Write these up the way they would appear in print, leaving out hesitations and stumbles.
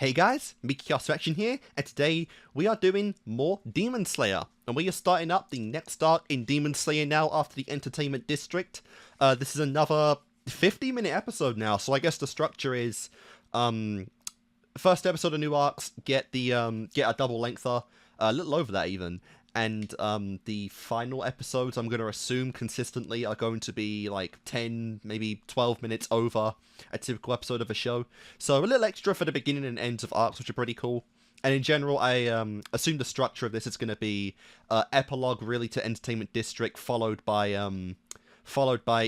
Hey guys, Kickassreaction here, and today we are doing more Demon Slayer. And we are starting up the next arc in Demon Slayer now after the Entertainment District. This is another 50-minute episode now, so I guess the structure is, first episode of new arcs, get a double lengther, a little over that even. And the final episodes, I'm going to assume consistently, are going to be like 10, maybe 12 minutes over a typical episode of a show. So a little extra for the beginning and ends of arcs, which are pretty cool. And in general, I assume the structure of this is going to be epilogue really to Entertainment District, followed by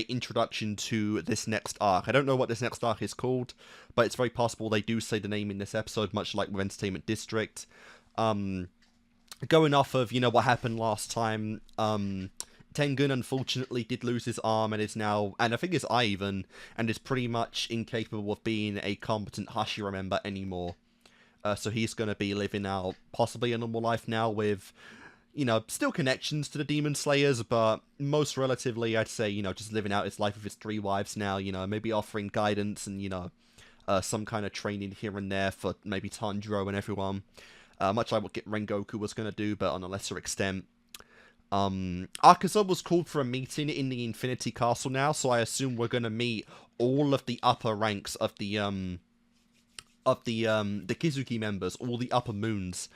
introduction to this next arc. I don't know what this next arc is called, but it's very possible they do say the name in this episode, much like with Entertainment District. Going off of, what happened last time, Tengen unfortunately did lose his arm and is now, and I think his eye even, and is pretty much incapable of being a competent Hashira member anymore. So he's going to be living out possibly a normal life now with, still connections to the Demon Slayers, but most relatively, I'd say, just living out his life with his 3 wives now, maybe offering guidance and, some kind of training here and there for maybe Tanjiro and everyone. Much like what Rengoku was going to do, but on a lesser extent. Akaza was called for a meeting in the Infinity Castle now, so I assume we're going to meet all of the upper ranks of the Kizuki members, all the upper moons,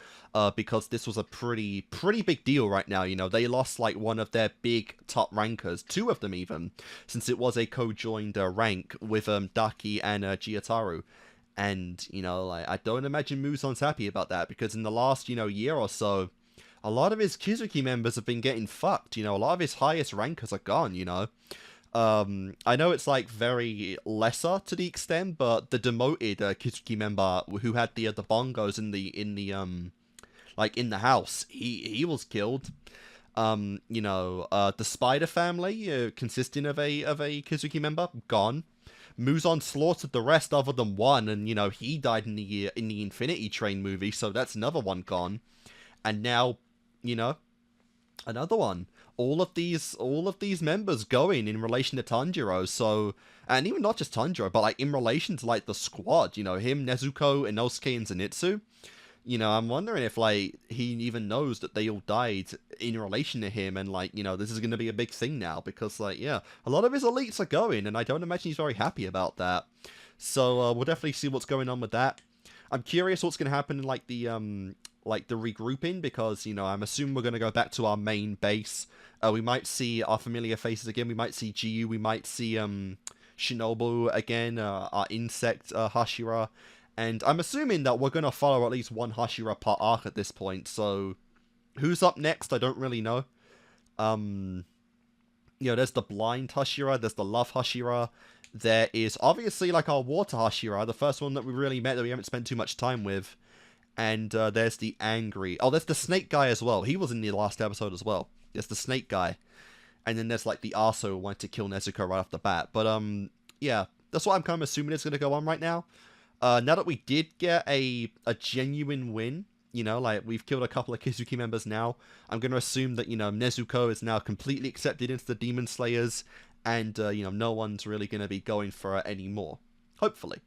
because this was a pretty big deal right now. They lost like one of their big top rankers, 2 of them even, since it was a co-joined rank with Daki and Gyataru. And, I don't imagine Muzan's happy about that, because in the last, year or so, a lot of his Kizuki members have been getting fucked, a lot of his highest rankers are gone, I know it's, like, very lesser to the extent, but the demoted Kizuki member who had the bongos in the house, he was killed. The Spider family, consisting of a Kizuki member, gone. Muzan slaughtered the rest other than one, and he died in the Infinity Train movie, so that's another one gone. And now, another one. All of these members going in relation to Tanjiro, so, and even not just Tanjiro, but like in relation to like the squad, him, Nezuko, Inosuke, and Zenitsu. I'm wondering if, like, he even knows that they all died in relation to him, and, like, this is going to be a big thing now, because, like, yeah, a lot of his elites are going, and I don't imagine he's very happy about that. So, we'll definitely see what's going on with that. I'm curious what's going to happen in, like, the regrouping, because, I'm assuming we're going to go back to our main base. We might see our familiar faces again, we might see Jiyu, we might see, Shinobu again, our insect, Hashira. And I'm assuming that we're going to follow at least one Hashira per arc at this point, so who's up next, I don't really know. There's the blind Hashira, there's the love Hashira, there is obviously like our water Hashira, the first one that we really met that we haven't spent too much time with, and there's the angry, there's the snake guy as well, he was in the last episode as well, there's the snake guy, and then there's like the Aso who wanted to kill Nezuko right off the bat, but yeah, that's what I'm kind of assuming is going to go on right now. Now that we did get a genuine win, like, we've killed a couple of Kizuki members now, I'm going to assume that, Nezuko is now completely accepted into the Demon Slayers, and, no one's really going to be going for it anymore. Hopefully.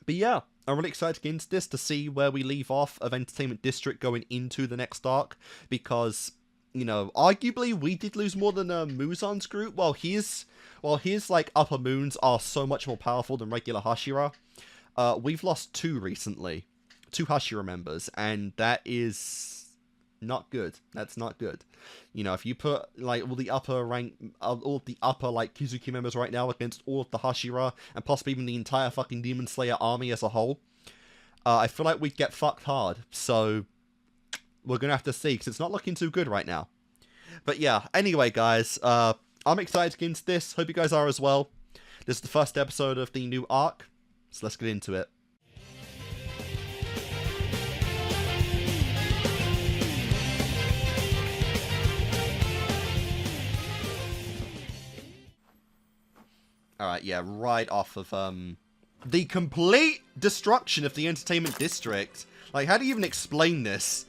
But yeah, I'm really excited to get into this, to see where we leave off of Entertainment District going into the next arc, because, arguably we did lose more than Muzan's group, while his, like, upper moons are so much more powerful than regular Hashira. We've lost 2 recently. 2 Hashira members, and that is not good. That's not good. If you put, like, all the upper rank, all of the upper, like, Kizuki members right now against all of the Hashira, and possibly even the entire fucking Demon Slayer army as a whole, I feel like we'd get fucked hard. So, we're gonna have to see, because it's not looking too good right now. But yeah, anyway, guys, I'm excited to get into this. Hope you guys are as well. This is the first episode of the new arc. So let's get into it. Alright, yeah, right off of, the complete destruction of the Entertainment District. Like, how do you even explain this?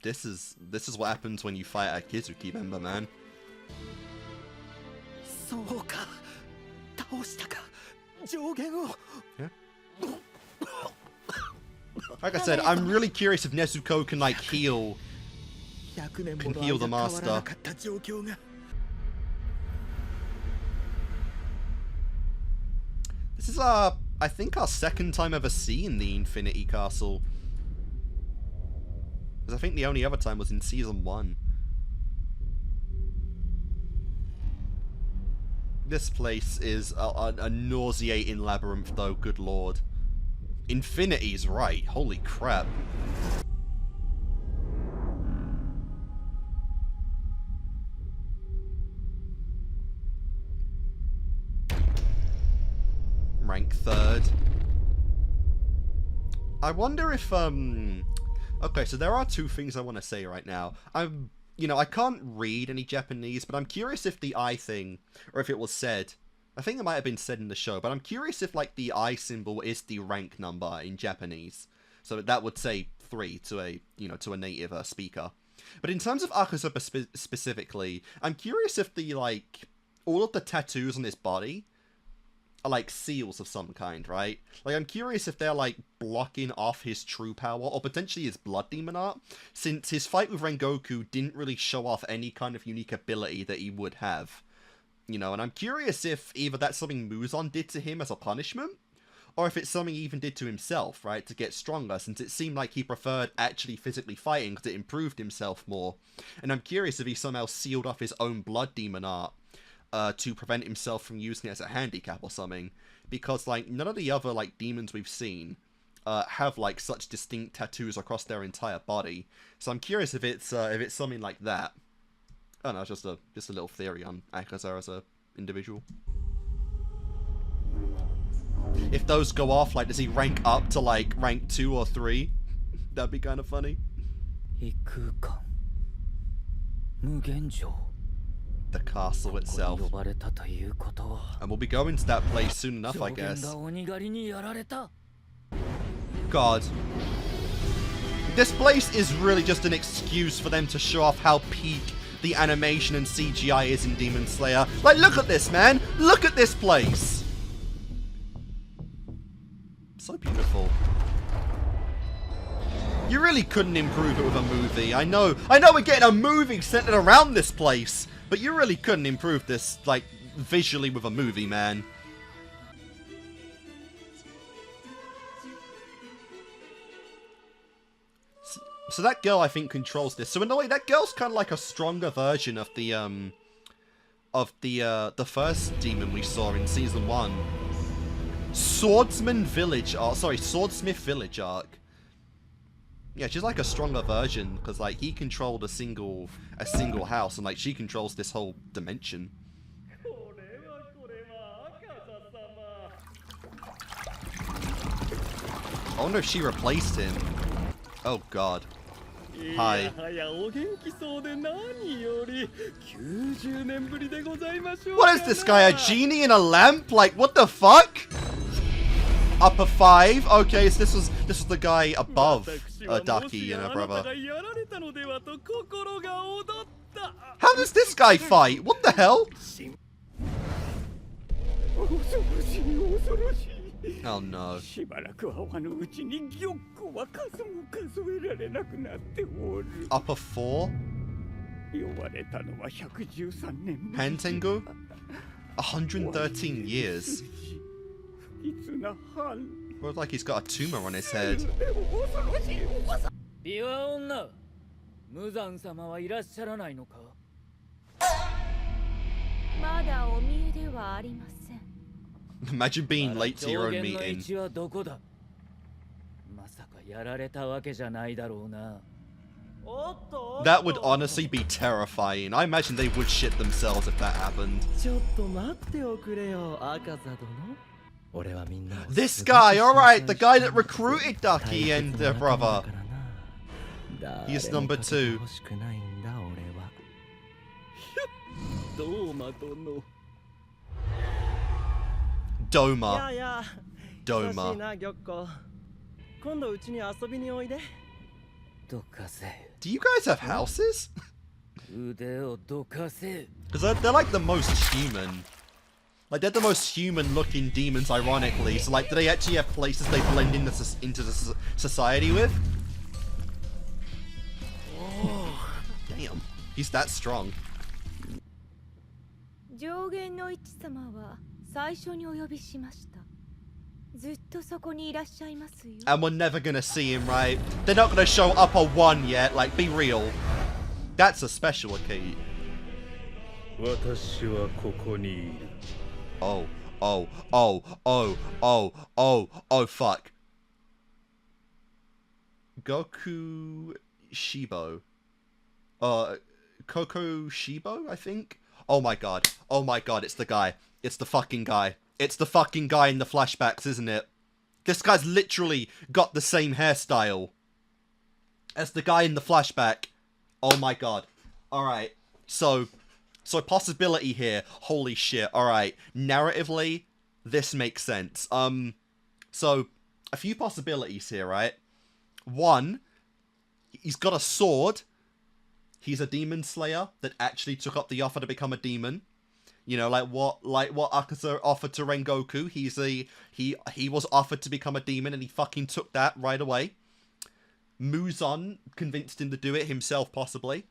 This is what happens when you fight a Kizuki member, man. そうか Yeah. Like I said, I'm really curious if Nezuko can like heal the master. This is I think our second time ever seeing the Infinity Castle. Because I think the only other time was in season 1. This place is a nauseating labyrinth though, good lord. Infinity's right, holy crap. Rank 3rd. I wonder if, okay, so there are two things I want to say right now. You know, I can't read any Japanese, but I'm curious if the eye thing, or if it was said, I think it might have been said in the show, but I'm curious if, like, the eye symbol is the rank number in Japanese. So that would say 3 to a, you know, to a native speaker. But in terms of Akazuba specifically, I'm curious if the, like, all of the tattoos on his body are like seals of some kind, right? Like, I'm curious if they're like blocking off his true power or potentially his blood demon art, since his fight with Rengoku didn't really show off any kind of unique ability that he would have, you know. And I'm curious if either that's something Muzan did to him as a punishment, or if it's something he even did to himself, right, to get stronger, since it seemed like he preferred actually physically fighting because it improved himself more. And I'm curious if he somehow sealed off his own blood demon art to prevent himself from using it as a handicap or something, because like none of the other like demons we've seen have like such distinct tattoos across their entire body. So I'm curious if it's something like that. I don't know, it's just a little theory on Akaza as a individual. If those go off, like, does he rank up to like rank 2 or 3? That'd be kind of funny. The castle itself. And we'll be going to that place soon enough, I guess. God. This place is really just an excuse for them to show off how peak the animation and CGI is in Demon Slayer. Like, look at this, man! Look at this place! So beautiful. You really couldn't improve it with a movie. I know we're getting a movie centered around this place, but you really couldn't improve this, like, visually with a movie, man. So that girl, I think, controls this. So in a way, that girl's kind of like a stronger version of the first demon we saw in season 1. Swordsmith Village arc. Yeah, she's like a stronger version, because like he controlled a single house, and like she controls this whole dimension. I wonder if she replaced him. Oh god. Hi. What is this guy, a genie in a lamp? Like, what the fuck? Upper 5? Okay, so this was the guy above Daki and her brother. How does this guy fight? What the hell? Oh no. Upper 4? Hantengu? 113 years. Looks like he's got a tumor on his head. Imagine being late to your own meeting. That would honestly be terrifying. I imagine they would shit themselves if that happened. This guy, alright, the guy that recruited Ducky and their brother. He's number 2. Doma. Do you guys have houses? Because they're like the most human. Like, they're the most human-looking demons, ironically. So, like, do they actually have places they blend into the society with? Oh, damn. He's that strong. And we're never gonna see him, right? They're not gonna show upper one yet, like, be real. That's a special key. Oh, fuck. Goku Shibo. Koko Shibo, I think? Oh my god, it's the guy. It's the fucking guy. It's the fucking guy in the flashbacks, isn't it? This guy's literally got the same hairstyle as the guy in the flashback. Oh my god. Alright, so possibility here. Holy shit. Alright, narratively, this makes sense. So, a few possibilities here, right? One, he's got a sword. He's a demon slayer that actually took up the offer to become a demon. You know, like what Akaza offered to Rengoku. He was offered to become a demon and he fucking took that right away. Muzan convinced him to do it himself, possibly.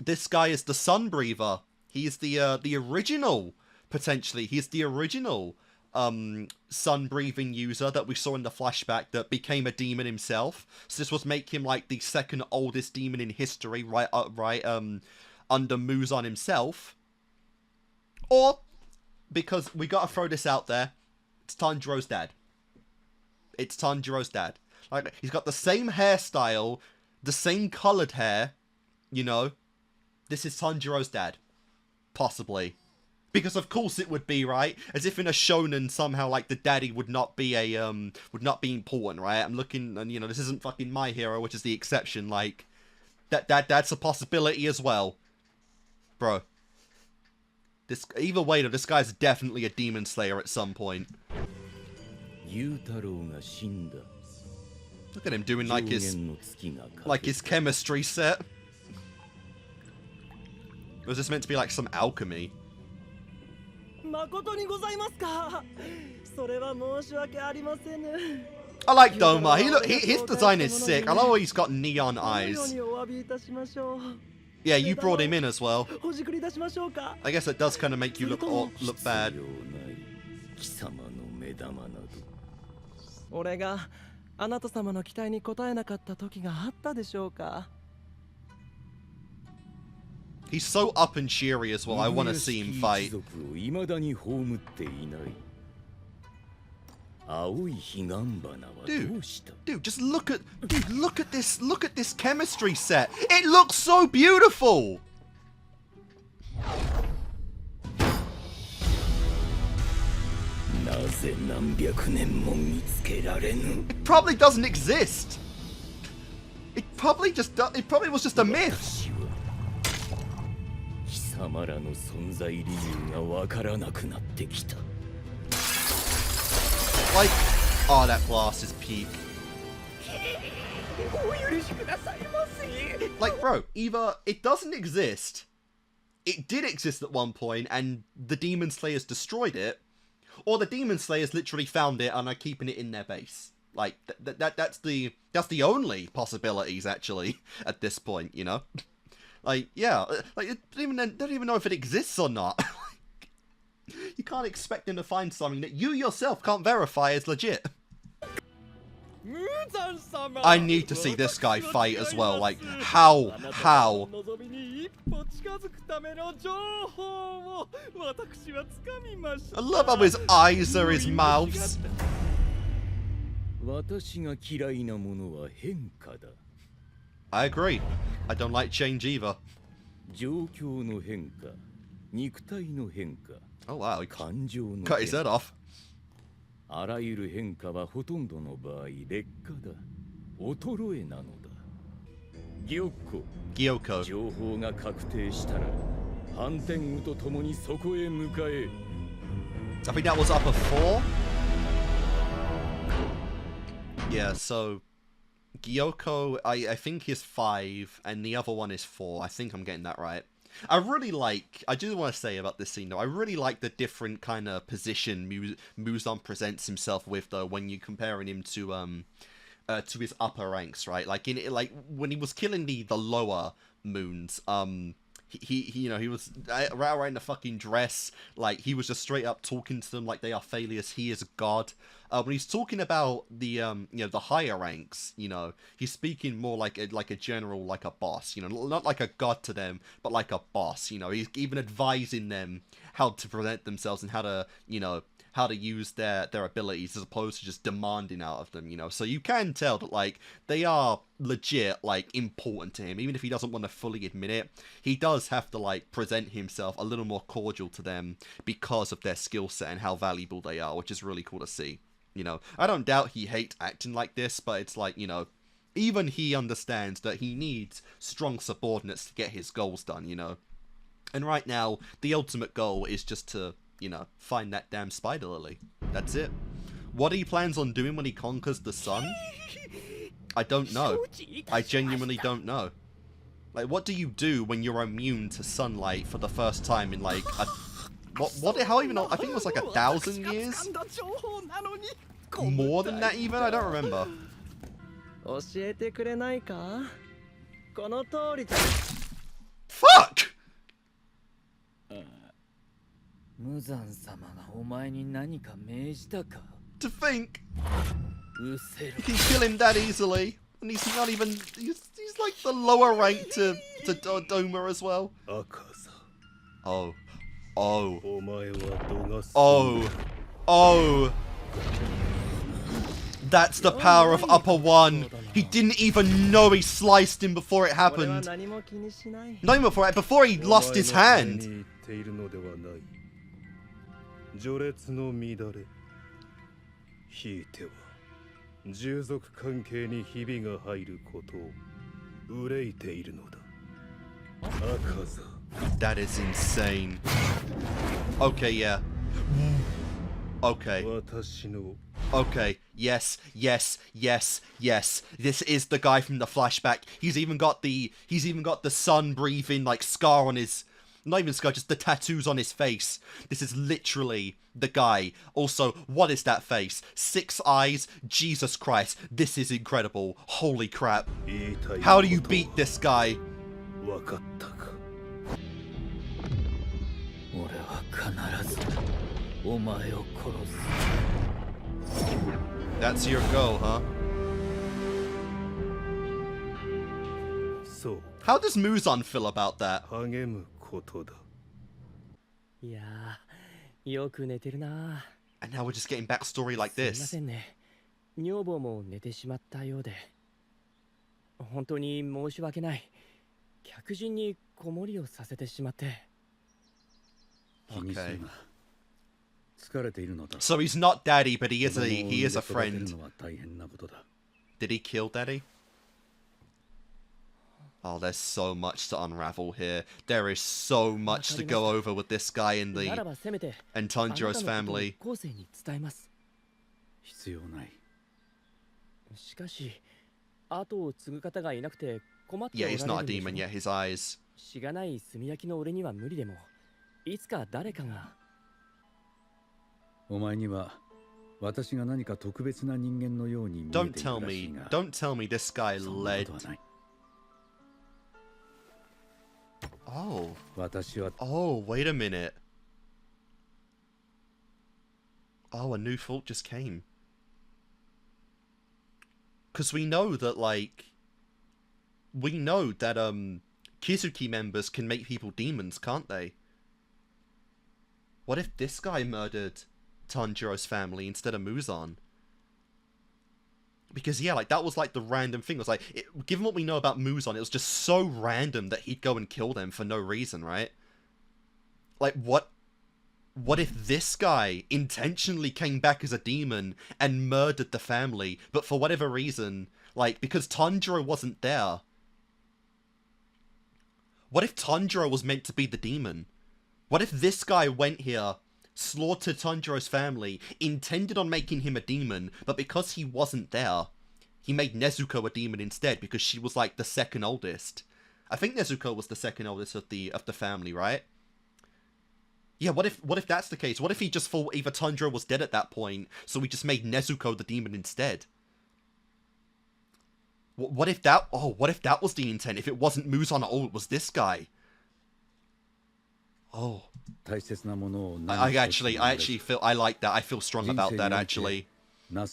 This guy is the Sun Breather. He's the original, potentially. He's the original sun breathing user that we saw in the flashback that became a demon himself. So this was make him like the second oldest demon in history, right under Muzan himself. Or, because we gotta throw this out there, it's Tanjiro's dad. It's Tanjiro's dad. Like, he's got the same hairstyle, the same coloured hair, you know. This is Tanjiro's dad. Possibly. Because of course it would be, right? As if in a shonen somehow, like, the daddy would not be important, right? I'm looking, and, you know, this isn't fucking My Hero, which is the exception, like, that's a possibility as well. Bro. Either way, though, this guy's definitely a demon slayer at some point. Look at him doing, like, his chemistry set. Was this meant to be, like, some alchemy? I like Doma. His design is sick. I love how he's got neon eyes. Yeah, you brought him in as well. I guess it does kind of make you look bad. He's so up and cheery as well. I want to see him fight. Dude, just look at this chemistry set. It looks so beautiful. It probably doesn't exist. It probably was just a myth. Like, oh, that glass is peak. Like, bro, either it doesn't exist, it did exist at one point, and the Demon Slayers destroyed it, or the Demon Slayers literally found it and are keeping it in their base. Like, that's the only possibilities, actually, at this point, you know? Like, yeah, like, they don't even know if it exists or not. You can't expect them to find something that you yourself can't verify as legit. I need to see this guy fight as well. Like, how? I love how his eyes are his mouths. I agree. I don't like change either. Oh wow, he cut his head off. Gyoko. I think that was upper 4. Yeah, so Gyoko, I think is 5, and the other one is 4. I think I'm getting that right. I do want to say about this scene though, I really like the different kind of position Muzan presents himself with though, when you comparing him to his upper ranks, right? Like like when he was killing the lower moons, he you know, he was right in the fucking dress, like he was just straight up talking to them like they are failures, he is a god. When he's talking about the you know, the higher ranks, you know, he's speaking more like a general, like a boss, you know, not like a god to them, but like a boss, you know. He's even advising them how to present themselves and how to, you know, how to use their abilities as opposed to just demanding out of them, you know. So you can tell that, like, they are legit, like, important to him. Even if he doesn't want to fully admit it, he does have to, like, present himself a little more cordial to them because of their skill set and how valuable they are, which is really cool to see, you know. I don't doubt he hates acting like this, but it's like, you know, even he understands that he needs strong subordinates to get his goals done, you know. And right now, the ultimate goal is just to, you know, find that damn spider lily. That's it. What he plans on doing when he conquers the sun? I don't know. I genuinely don't know. Like, what do you do when you're immune to sunlight for the first time in, like, a... how even... I think it was, like, 1,000 years? More than that, even? I don't remember. Fuck! To think you can kill him that easily, and he's not even, he's like the lower rank to Doma as well. Oh that's the power of upper one. He didn't even know he sliced him before it happened. Not even before he lost his hand. 序列の乱れ、ひいては従属関係にひびが入ることを憂いているのだ。赤座。That is insane. Okay, yeah. Okay. Okay. Yes. This is the guy from the flashback. He's even got the sun breathing like scar on his. Not even scar, just the tattoos on his face. This is literally the guy. Also, what is that face? 6 eyes? Jesus Christ. This is incredible. Holy crap. How do you beat this guy? That's your goal, huh? How does Muzan feel about that? And now we're just getting backstory like this. Okay. So he's not daddy, but he is a friend. Did he kill daddy? Oh, there's so much to unravel here. There is so much to go over with this guy and Tanjiro's family. Yeah, he's not a demon yet, his eyes. Don't tell me this guy led... Oh, wait a minute. Oh, a new fault just came. Because we know that, like... We know that, Kizuki members can make people demons, can't they? What if this guy murdered Tanjiro's family instead of Muzan? Because, yeah, like, that was, like, the random thing. It was, like, given what we know about Muzan, it was just so random that he'd go and kill them for no reason, right? Like, what if this guy intentionally came back as a demon and murdered the family, but for whatever reason, like, because Tanjiro wasn't there? What if Tanjiro was meant to be the demon? What if this guy went here, slaughtered Tanjiro's family, intended on making him a demon, but because he wasn't there, he made Nezuko a demon instead because she was like the second oldest. I think Nezuko was the second oldest of the family, right? Yeah, what if that's the case? What if he just thought either Tanjiro was dead at that point, so we just made Nezuko the demon instead? What if that was the intent? If it wasn't Muzan at all, it was this guy. Oh. I actually feel, I like that. I feel strong about that, actually. I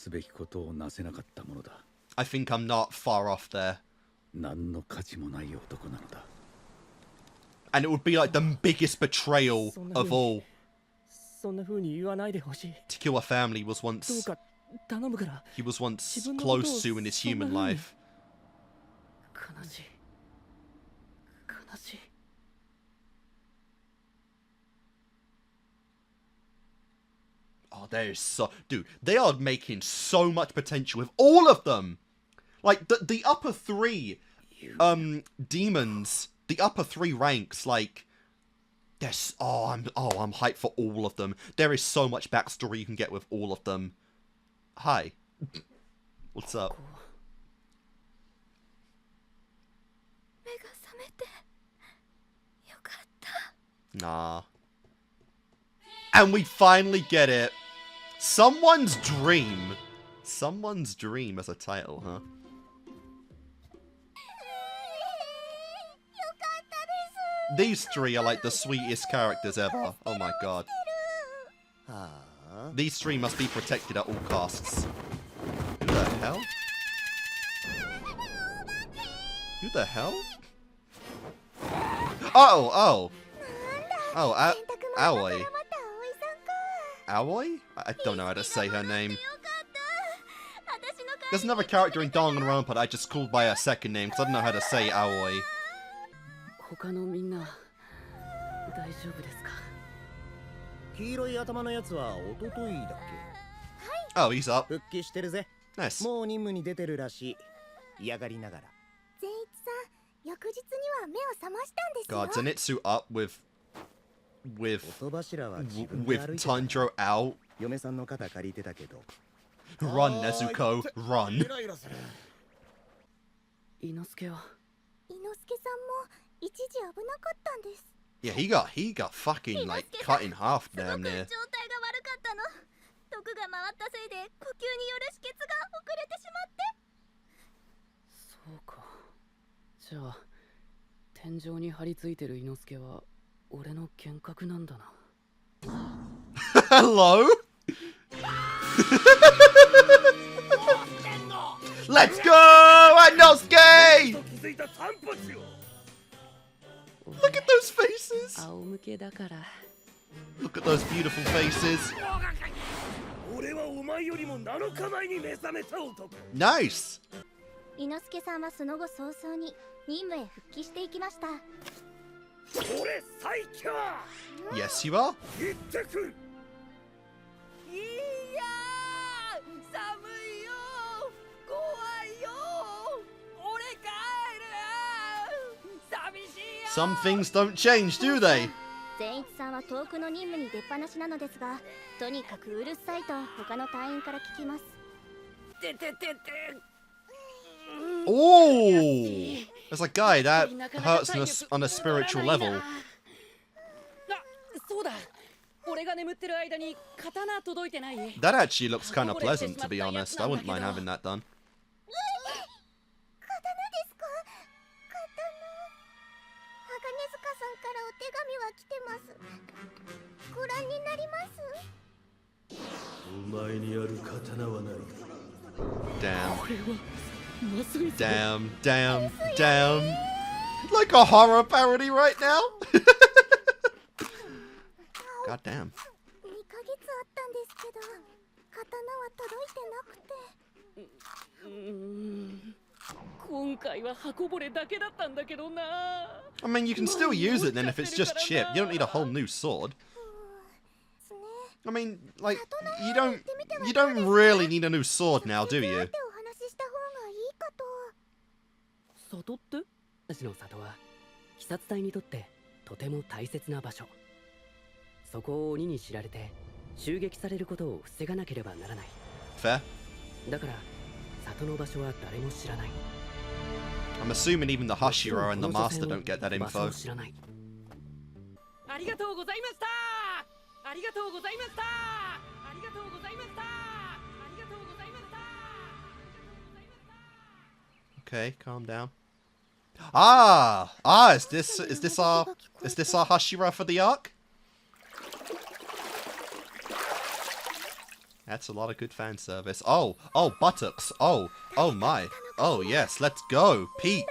think I'm not far off there. And it would be like the biggest betrayal of all. To kill a family was once... He was once close to in his human life. Oh, there's so... Dude, they are making so much potential with all of them! Like, the upper three, demons, the upper three ranks, like... There's... I'm hyped for all of them. There is so much backstory you can get with all of them. Hi. What's up? Nah. And we finally get it. Someone's Dream. Someone's Dream as a title, huh? These three are like the sweetest characters ever. Oh my god. These three must be protected at all costs. Who the hell? Who the hell? Oh, Aoi. Aoi? I don't know how to say her name. There's another character in Danganronpa that I just called by her second name because I don't know how to say Aoi. Oh, he's up. Nice. God, Zenitsu up with Tanjiro out. Run, Nezuko, run. Yeah, he got fucking like cut in half damn near. Hello? Let's go, Inosuke! Look at those faces! Look at those beautiful faces. Nice! Yes, you are. Some things don't change, do they? Oh, there's a guy that hurts on a spiritual level. That actually looks kind of pleasant, to be honest. I wouldn't mind having that done. Damn. Like a horror parody right now. God damn. I mean, you can still use it then if it's just chipped. You don't need a whole new sword. I mean, like, you don't really need a new sword now, do you? Fair. I'm assuming even the Hashira and the Master don't get that info. Okay, calm down. Is this our Hashira for the arc? That's a lot of good fan service. Oh, buttocks. Oh my. Oh yes, let's go. Peak.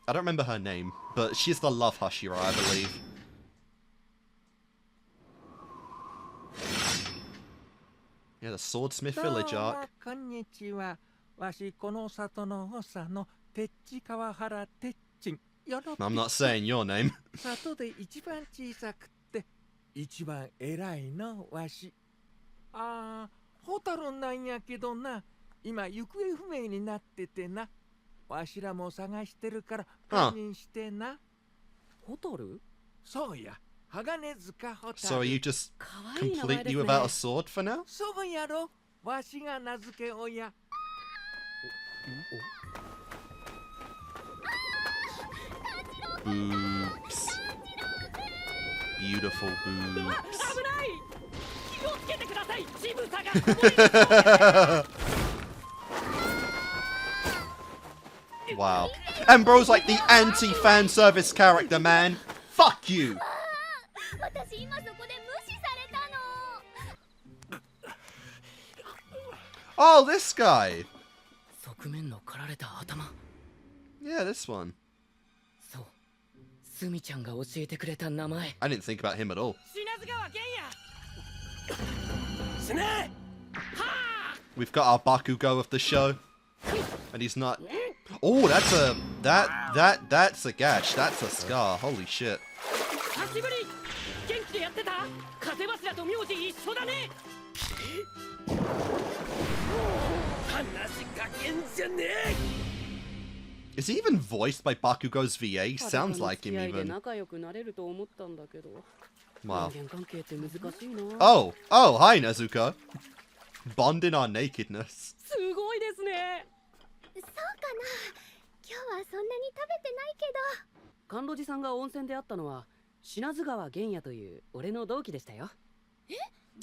I don't remember her name, but she's the love Hashira, I believe. Yeah, the Swordsmith village arc. I'm not saying your name. 一番偉いのわし。ホタルなんやけどな、今行方不明になっててな。わしらも探してるから確認してな。ホタル？そうや、鋼塚ホタル。So are you just completely without a sword for now? そうやろ、わしが名付け親。Boobs. Beautiful boobs. Wow. And bro's like the anti-fan service character, man. Fuck you. Oh, this guy. Yeah, this one. I didn't think about him at all. We've got our Bakugo of the show, and he's not. Oh, that's a gash. That's a scar. Holy shit. Is he even voiced by Bakugo's VA? Sounds like him even. Wow. Oh, hi Nezuko. Bond in our nakedness.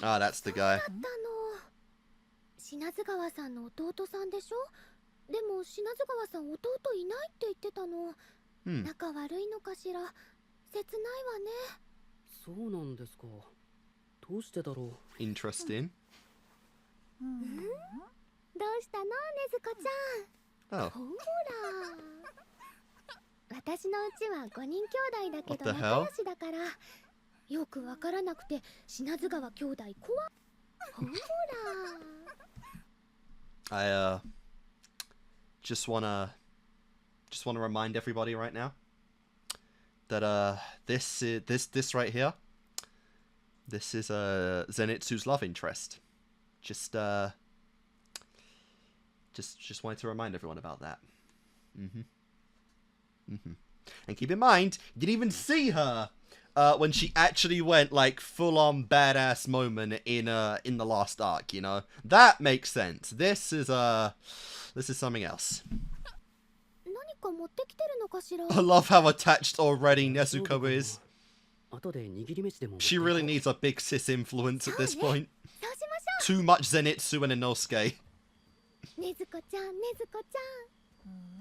Ah, that's the guy. でも品津川さん弟いないって言ってたの。仲悪いのかしら。切ないわね。そうなんですか。どうしてだろう。Interesting. どうしたの、ねずこちゃん。ほら。私のうちは5人兄弟だけど仲良しだから。よくわからなくて品津川兄弟怖。ほら。Just wanna remind everybody right now that this right here, this is Zenitsu's love interest. Just wanted to remind everyone about that. And keep in mind, you didn't even see her when she actually went like full-on badass moment in the last arc. You know, that makes sense. This is something else. I love how attached already Nezuko is. She really needs a big sis influence at this point. Too much Zenitsu and Inosuke.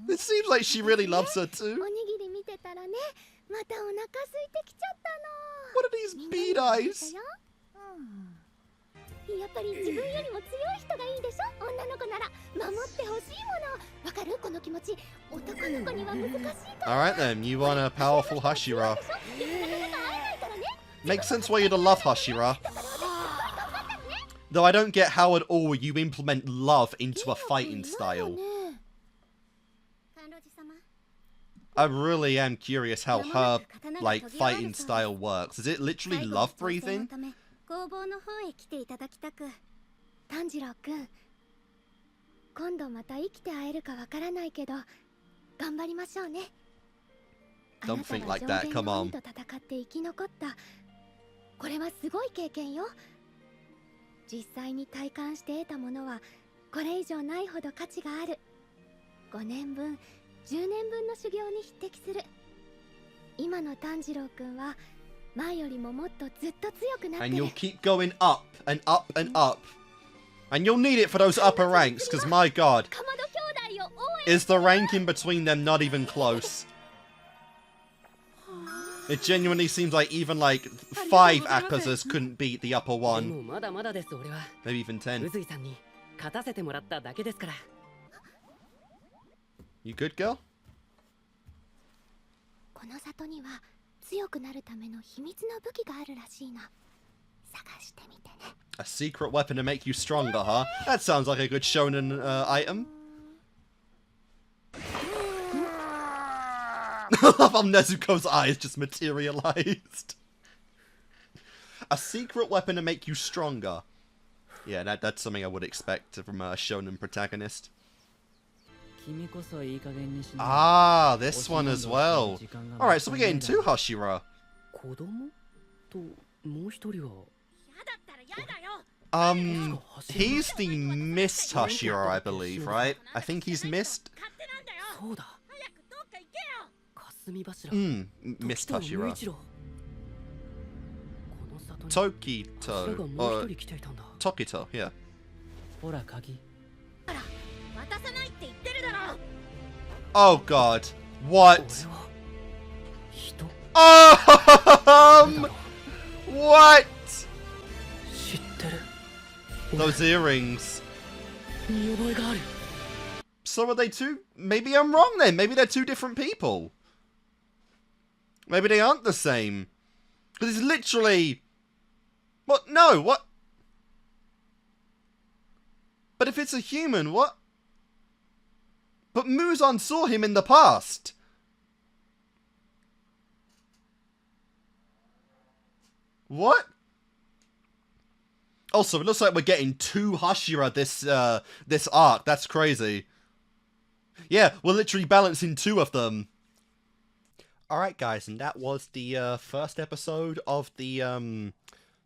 It seems like she really loves her too. What are these bead eyes? やっぱり自分よりも強い人がいいでしょ。女の子なら守ってほしいもの。わかる？この気持ち。男の子には難しいから。Alright then, you want a powerful Hashira. Makes sense why you'd love Hashira. Though I don't get how at all you implement love into a fighting style. I really am curious how her, like, fighting style works. Is it literally love breathing? 工房の方へ来ていただきたく。炭治郎くん、今度また生きて会えるかわからないけど、頑張りましょうね。Don't think like that, come on. と戦って生き残った。これはすごい経験よ。実際に体感して得たものはこれ以上ないほど価値がある。5年分10年分の修行に匹敵する。今の炭治郎くんは前よりももっとずっと強くなって And る。 you'll keep going up and up and up. And you'll need it for those upper ranks, because my god, かまど兄弟を応援。 is the rank in between them not even close? It genuinely seems like even like 5 Akazas couldn't beat the upper で one. もまだまだです俺は。 Maybe even 宇 10. 髄さんに勝たせてもらっただけですから。 You good, girl? この里には強くなるための秘密の武器があるらしいの。探してみてね。 A secret weapon to make you stronger, huh? That sounds like a good shonen item. I love how Nezuko's eyes just materialized. A secret weapon to make you stronger. Yeah, that's something I would expect from a shonen protagonist. 君こそいい加減にしな。 Ah, this one as well. Alright, so we're getting 2 Hashira. 子供ともう一人は。 He's the missed Hashira, I believe, right? I think he's missed. そうだ。霞柱。 Missed 時藤 Hashira. 無一郎。この里に柱が Tokito. もう Or 一人来ていたんだ。 Tokito, yeah. ほら鍵。 渡さないって言ってるだろ。 Oh god. What? 俺は人 What? 知ってる。 Those earrings. 見覚えがある。 So are they two? Maybe I'm wrong then. Maybe they're 2 different people. Maybe they aren't the same. Because it's literally... What? No, what? But if it's a human, what? But Muzan saw him in the past. What? Also, it looks like we're getting 2 Hashira this arc. That's crazy. Yeah, we're literally balancing 2 of them. Alright guys, and that was the first episode of the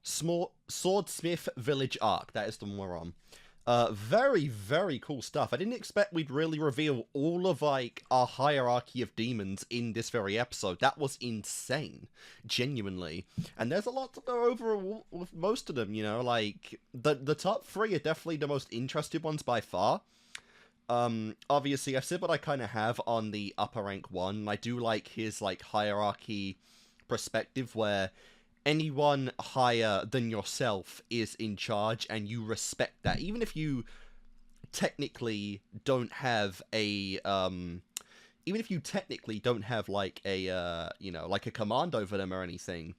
Swordsmith Village arc. That is the one we're on. Very, very cool stuff. I didn't expect we'd really reveal all of, like, our hierarchy of demons in this very episode. That was insane. Genuinely. And there's a lot to go over with most of them, you know, like, the top 3 are definitely the most interested ones by far. Obviously, I've said what I kind of have on the upper rank one. I do like his, like, hierarchy perspective where anyone higher than yourself is in charge and you respect that. Even if you technically don't have a, like, a, you know, like a command over them or anything,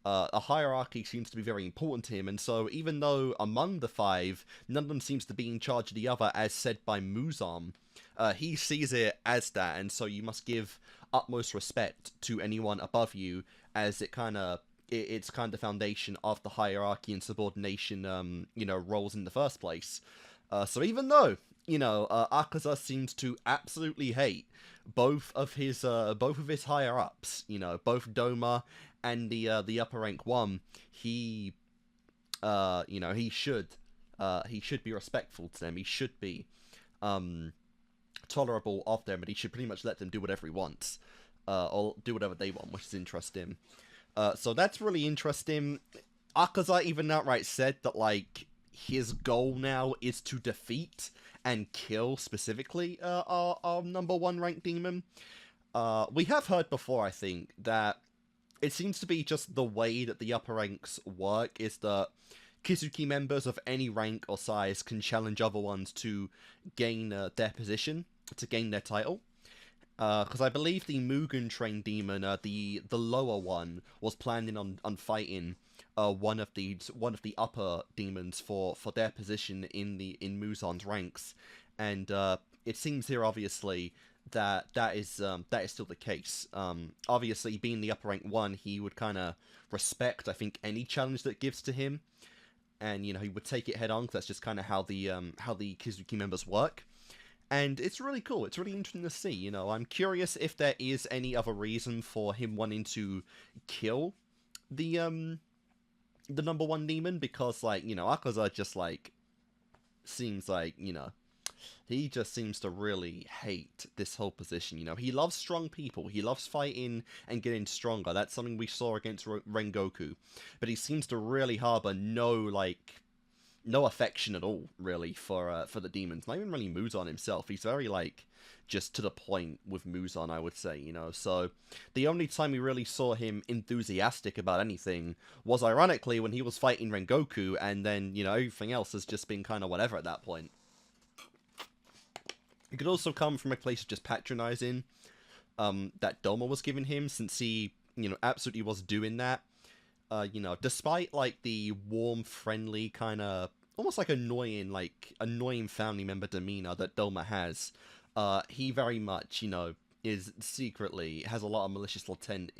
a hierarchy seems to be very important to him, and so even though among the 5, none of them seems to be in charge of the other, as said by Muzan, he sees it as that, and so you must give utmost respect to anyone above you, as it's kind of the foundation of the hierarchy and subordination, you know, roles in the first place. So even though, you know, Akaza seems to absolutely hate both of his higher ups, you know, both Doma and the upper rank one, he, you know, he should be respectful to them. He should be tolerable of them, and he should pretty much let them do whatever he wants, or do whatever they want, which is interesting. So that's really interesting. Akaza even outright said that, like, his goal now is to defeat and kill, specifically, our number 1 ranked demon. We have heard before, I think, that it seems to be just the way that the upper ranks work is that Kizuki members of any rank or size can challenge other ones to gain their position, to gain their title. Because I believe the Mugen trained demon, the lower one, was planning on fighting one of the upper demons for their position in Muzan's ranks, and it seems here obviously that is still the case. Obviously, being the upper rank one, he would kind of respect, I think, any challenge that gives to him, and, you know, he would take it head on, because that's just kind of how the Kizuki members work. And it's really cool. It's really interesting to see, you know. I'm curious if there is any other reason for him wanting to kill the number 1 demon, because, like, you know, Akaza just, like, seems like, you know, he just seems to really hate this whole position. You know, he loves strong people. He loves fighting and getting stronger. That's something we saw against Rengoku. But he seems to really harbor no affection at all, really, for the demons. Not even really Muzan himself. He's very, like, just to the point with Muzan, I would say, you know. So, the only time we really saw him enthusiastic about anything was, ironically, when he was fighting Rengoku, and then, you know, everything else has just been kind of whatever at that point. It could also come from a place of just patronizing that Doma was giving him, since he, you know, absolutely was doing that. You know, despite, like, the warm, friendly, kind of, almost like annoying family member demeanor that Doma has, he very much, you know, is secretly, has a lot of malicious intent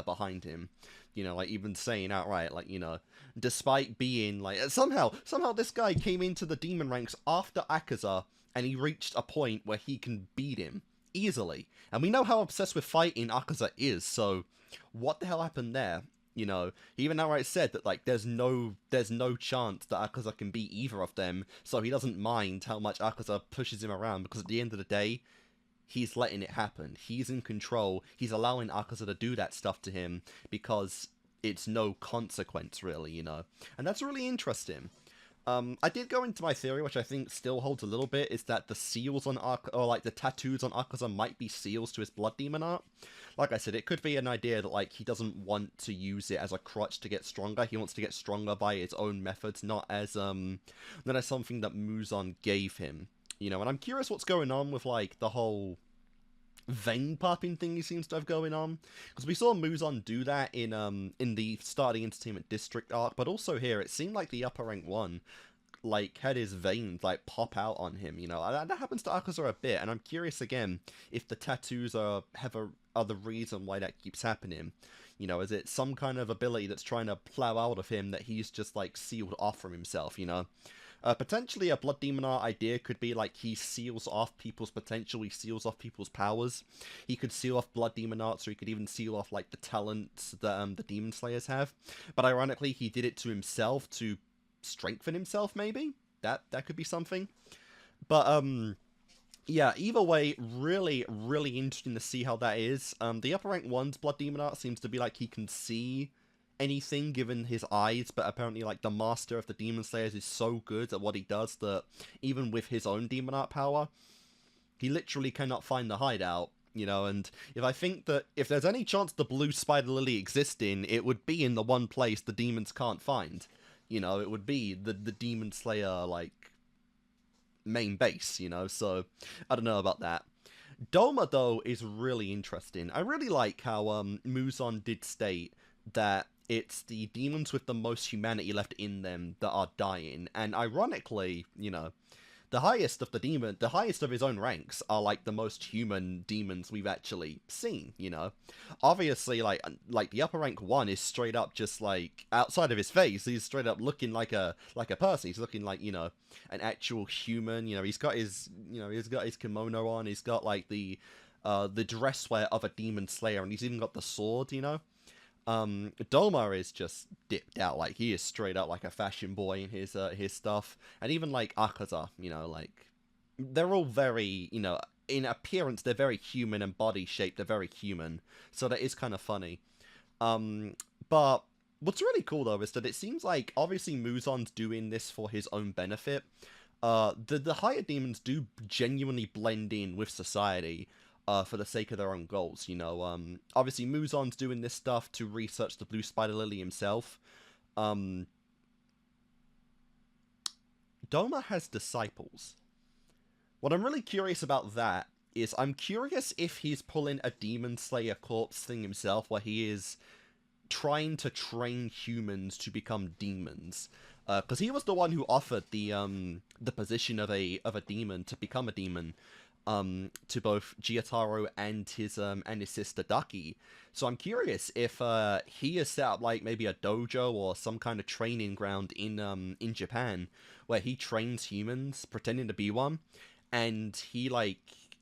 behind him. You know, like, even saying outright, like, you know, despite being, like, somehow this guy came into the demon ranks after Akaza, and he reached a point where he can beat him easily. And we know how obsessed with fighting Akaza is, so what the hell happened there? You know, he even outright said that, like, there's no chance that Akaza can beat either of them, so he doesn't mind how much Akaza pushes him around, because at the end of the day, he's letting it happen. He's in control. He's allowing Akaza to do that stuff to him, because it's no consequence, really, you know. And that's really interesting. I did go into my theory, which I think still holds a little bit, is that the seals on or like the tattoos on Akaza might be seals to his blood demon art. Like I said, it could be an idea that, like, he doesn't want to use it as a crutch to get stronger. He wants to get stronger by his own methods, not as something that Muzan gave him. You know, and I'm curious what's going on with, like, the whole vein popping thing he seems to have going on, because we saw Muzan do that in the starting entertainment district arc, but also here it seemed like the upper rank one, like, had his veins, like, pop out on him, you know. That happens to Akaza a bit, and I'm curious again if the tattoos are the reason why that keeps happening. You know, is it some kind of ability that's trying to plow out of him that he's just, like, sealed off from himself, you know? Potentially a Blood Demon Art idea could be, like, he seals off people's potential, he seals off people's powers. He could seal off Blood Demon Arts, or he could even seal off, like, the talents that the Demon Slayers have. But ironically, he did it to himself to strengthen himself, maybe? That could be something. But, yeah, either way, really, really interesting to see how that is. The upper rank one's Blood Demon Art seems to be like he can see anything given his eyes, but apparently, like, the master of the Demon Slayers is so good at what he does that even with his own Demon Art power, he literally cannot find the hideout, you know. And if I think that if there's any chance the blue spider lily existing, it would be in the one place the demons can't find. You know, it would be the Demon Slayer, like, main base, you know, so I don't know about that. Doma, though, is really interesting. I really like how Muzan did state that it's the demons with the most humanity left in them that are dying, and ironically, you know, the highest of his own ranks are, like, the most human demons we've actually seen, you know. Obviously, like the upper rank one is straight up just, like, outside of his face, he's straight up looking like a person. He's looking like, you know, an actual human, you know. He's got his kimono on, he's got, like, the dress wear of a demon slayer, and he's even got the sword, you know. Doma is just dipped out, like, he is straight up like a fashion boy in his stuff, and even, like, Akaza, you know, like, they're all very, you know, in appearance, they're very human, and body shape, they're very human, so that is kind of funny. But what's really cool, though, is that it seems like, obviously, Muzan's doing this for his own benefit. The higher demons do genuinely blend in with society, for the sake of their own goals, you know. Obviously, Muzan's doing this stuff to research the Blue Spider Lily himself. Doma has disciples. What I'm really curious about that is I'm curious if he's pulling a Demon Slayer corpse thing himself, where he is trying to train humans to become demons. Because he was the one who offered the position of a demon to become a demon, to both Gyataro and his sister Daki. So I'm curious if he has set up, like, maybe a dojo or some kind of training ground in Japan where he trains humans pretending to be one, and he, like,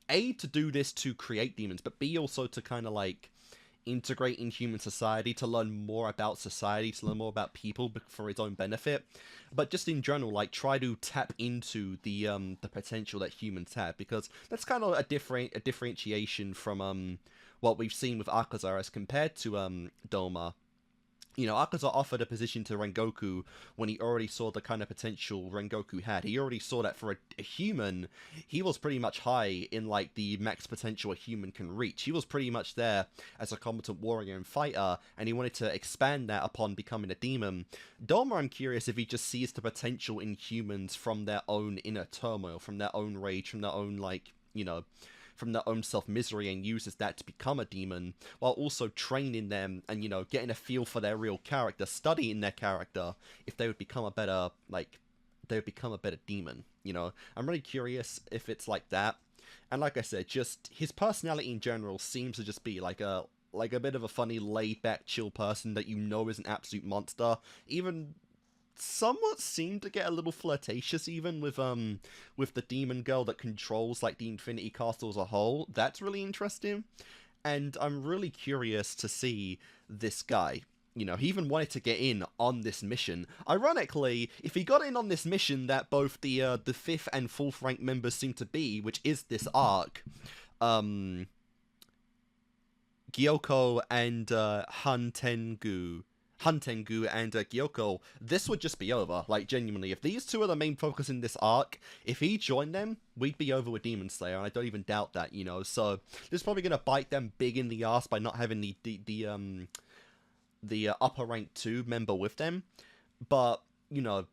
A, to do this to create demons, but B, also to kind of, like, integrate in human society, to learn more about society, to learn more about people for his own benefit, but just in general, like, try to tap into the potential that humans have, because that's kind of a differentiation from what we've seen with Akaza as compared to Doma. You know, Akaza offered a position to Rengoku when he already saw the kind of potential Rengoku had. He already saw that for a human, he was pretty much high in, like, the max potential a human can reach. He was pretty much there as a competent warrior and fighter, and he wanted to expand that upon becoming a demon. Doma, I'm curious if he just sees the potential in humans from their own inner turmoil, from their own rage, from their own, like, you know, from their own self-misery, and uses that to become a demon, while also training them and, you know, getting a feel for their real character, studying their character, if they would become a better, like, they would become a better demon, you know? I'm really curious if it's like that. And like I said, just his personality in general seems to just be like a bit of a funny, laid-back, chill person that you know is an absolute monster. Even somewhat seemed to get a little flirtatious even with the demon girl that controls, like, the Infinity Castle as a whole. That's really interesting, and I'm really curious to see this guy. You know, he even wanted to get in on this mission. Ironically, if he got in on this mission that both the 5th and 4th rank members seem to be, which is this arc, Gyoko and Hantengu and Gyoko, this would just be over. Like, genuinely, if these two are the main focus in this arc, if he joined them, we'd be over with Demon Slayer, and I don't even doubt that, you know. So this is probably gonna bite them big in the ass by not having the upper rank 2 member with them. But, you know,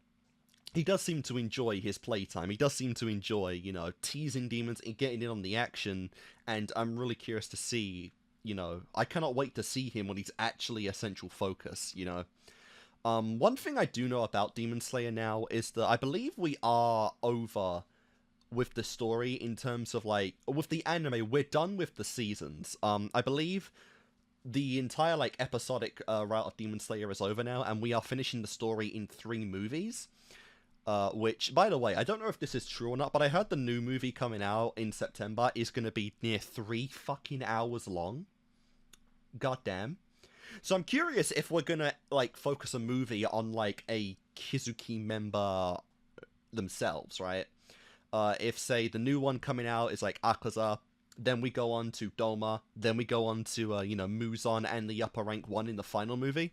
he does seem to enjoy his playtime. He does seem to enjoy, you know, teasing demons and getting in on the action, and I'm really curious to see. You know, I cannot wait to see him when he's actually a central focus, you know. One thing I do know about Demon Slayer now is that I believe we are over with the story in terms of, like, with the anime, we're done with the seasons. I believe the entire, like, episodic route of Demon Slayer is over now, and we are finishing the story in 3 movies. Which, by the way, I don't know if this is true or not, but I heard the new movie coming out in September is going to be near 3 fucking hours long. Goddamn. So I'm curious if we're going to, like, focus a movie on, like, a Kizuki member themselves, right? If, say, the new one coming out is, like, Akaza, then we go on to Doma, then we go on to, you know, Muzan and the upper rank 1 in the final movie.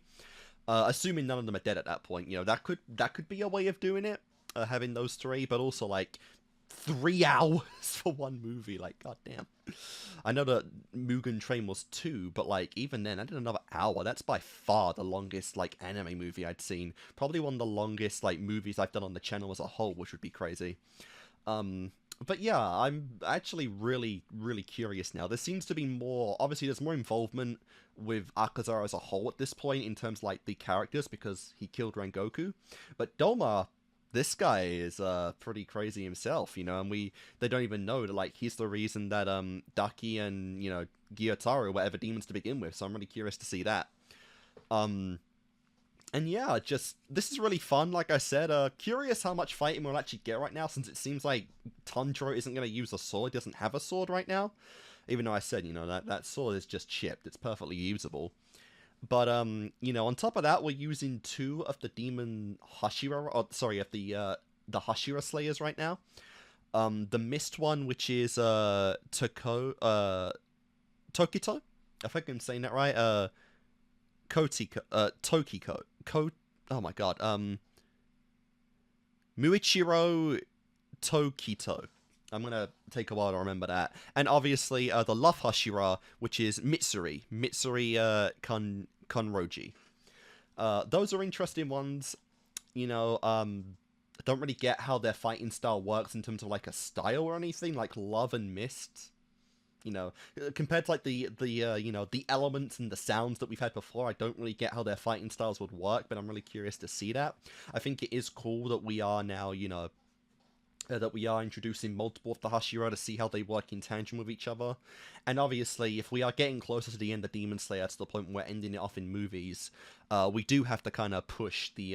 Assuming none of them are dead at that point, you know, that could be a way of doing it, having those 3, but also, like, 3 hours for one movie, like, goddamn. I know that Mugen Train was 2, but, like, even then, I did another hour. That's by far the longest, like, anime movie I'd seen. Probably one of the longest, like, movies I've done on the channel as a whole, which would be crazy. But yeah, I'm actually really, really curious now. There seems to be more, obviously there's more involvement with Akaza as a whole at this point in terms of, like, the characters, because he killed Rengoku. But Doma, this guy is pretty crazy himself, you know, and they don't even know that, like, he's the reason that Daki and, you know, Gyotaro were ever demons to begin with, so I'm really curious to see that. And yeah, just, this is really fun, like I said. Curious how much fighting we'll actually get right now, since it seems like Tanjiro isn't going to use a sword, doesn't have a sword right now. Even though I said, you know, that sword is just chipped, it's perfectly usable. But, you know, on top of that, we're using 2 of the demon Hashira, or, sorry, of the Hashira Slayers right now. The mist one, which is, Tokito, I think I'm saying that right, Tokiko, oh my god, Muichiro Tokito. I'm gonna take a while to remember that. And obviously, the Love Hashira, which is Mitsuri Konroji. Those are interesting ones. You know, I don't really get how their fighting style works in terms of, like, a style or anything, like Love and Mist. You know, compared to, like, the you know, the elements and the sounds that we've had before, I don't really get how their fighting styles would work, but I'm really curious to see that. I think it is cool that we are now, you know, that we are introducing multiple of the Hashira to see how they work in tandem with each other. And obviously, if we are getting closer to the end of Demon Slayer, to the point where we're ending it off in movies, we do have to kind of push the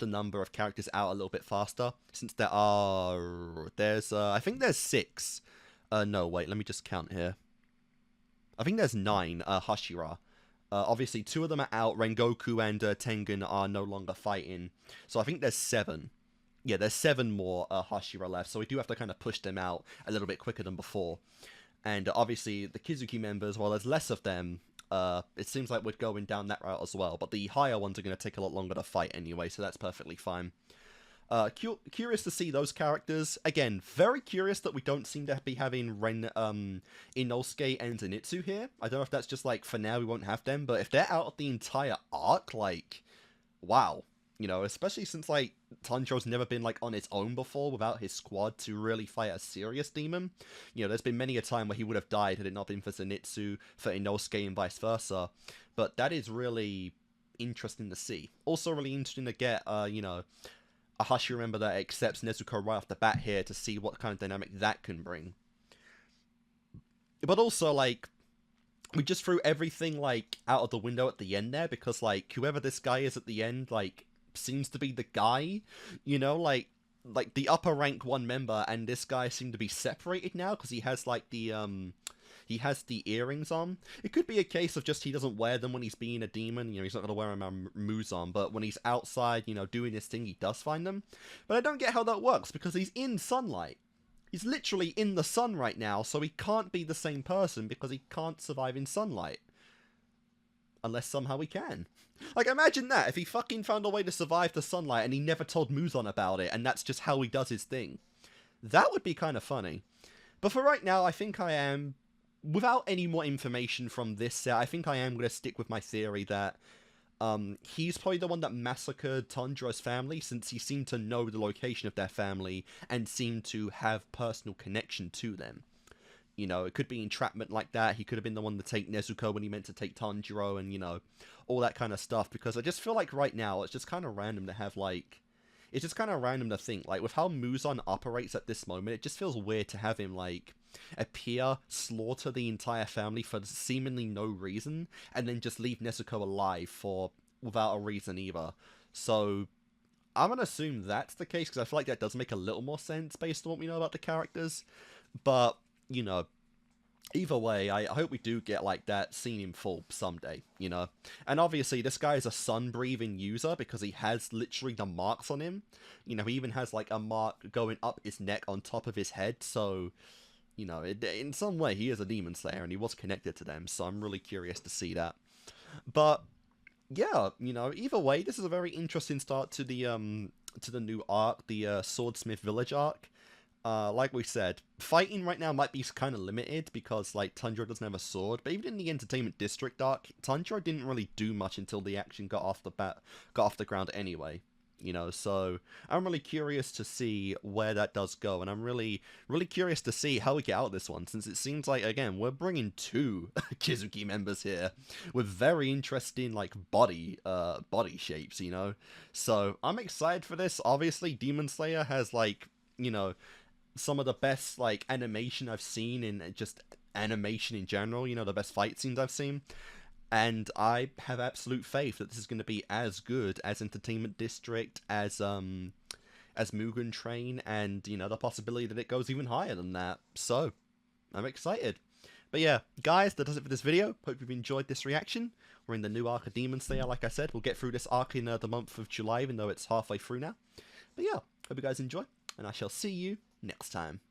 number of characters out a little bit faster, since there's I think there's 6. No, wait, let me just count here. I think there's 9 Hashira. Obviously, 2 of them are out. Rengoku and Tengen are no longer fighting. So I think there's 7. Yeah, there's 7 more Hashira left. So we do have to kind of push them out a little bit quicker than before. And obviously, the Kizuki members, while there's less of them, it seems like we're going down that route as well. But the higher ones are going to take a lot longer to fight anyway, so that's perfectly fine. Curious to see those characters. Again, very curious that we don't seem to be having Inosuke and Zenitsu here. I don't know if that's just like, for now we won't have them, but if they're out of the entire arc, like, wow. You know, especially since, like, Tanjiro's never been, like, on his own before without his squad to really fight a serious demon. You know, there's been many a time where he would have died had it not been for Zenitsu, for Inosuke, and vice versa. But that is really interesting to see. Also really interesting to get, you know, a Hashira member that accepts Nezuko right off the bat here to see what kind of dynamic that can bring. But also, like, we just threw everything, like, out of the window at the end there, because, like, whoever this guy is at the end, like, seems to be the guy, you know, like the upper rank 1 member and this guy seem to be separated now, because he has, like, the earrings on. It could be a case of just he doesn't wear them when he's being a demon, you know, he's not going to wear them on Muzan, but when he's outside, you know, doing his thing, he does find them. But I don't get how that works, because he's in sunlight. He's literally in the sun right now, so he can't be the same person because he can't survive in sunlight. Unless somehow he can. Like, imagine that, if he fucking found a way to survive the sunlight and he never told Muzan about it, and that's just how he does his thing. That would be kind of funny. But for right now, I think I am, without any more information from this set, I think I am going to stick with my theory that he's probably the one that massacred Tanjiro's family, since he seemed to know the location of their family and seemed to have personal connection to them. You know, it could be entrapment like that. He could have been the one to take Nezuko when he meant to take Tanjiro, and, you know, all that kind of stuff. Because I just feel like right now, it's just kind of random to have, like... It's just kind of random to think, like, with how Muzan operates at this moment, it just feels weird to have him, like, appear, slaughter the entire family for seemingly no reason, and then just leave Nezuko alive for... without a reason either. So... I'm gonna assume that's the case, because I feel like that does make a little more sense based on what we know about the characters. But... you know, either way, I hope we do get, like, that scene in full someday, you know? And obviously, this guy is a sun-breathing user because he has literally the marks on him. You know, he even has, like, a mark going up his neck on top of his head, so, you know, in some way, he is a demon slayer, and he was connected to them, so I'm really curious to see that. But, yeah, you know, either way, this is a very interesting start to the new arc, the Swordsmith Village arc. Like we said, fighting right now might be kind of limited because, like, Tanjiro doesn't have a sword, but even in the Entertainment District arc, Tanjiro didn't really do much until the action got off the ground anyway, you know, so I'm really curious to see where that does go, and I'm really curious to see how we get out of this one, since it seems like, again, we're bringing 2 Kizuki members here with very interesting, like, body shapes, you know, so I'm excited for this. Obviously, Demon Slayer has, like, you know, some of the best, like, animation I've seen in just animation in general, you know, the best fight scenes I've seen, and I have absolute faith that this is going to be as good as Entertainment District, as Mugen Train, and, you know, the possibility that it goes even higher than that, so, I'm excited. But yeah, guys, that does it for this video. Hope you've enjoyed this reaction. We're in the new arc of Demon Slayer, like I said. We'll get through this arc in the month of July, even though it's halfway through now. But yeah, hope you guys enjoy, and I shall see you next time.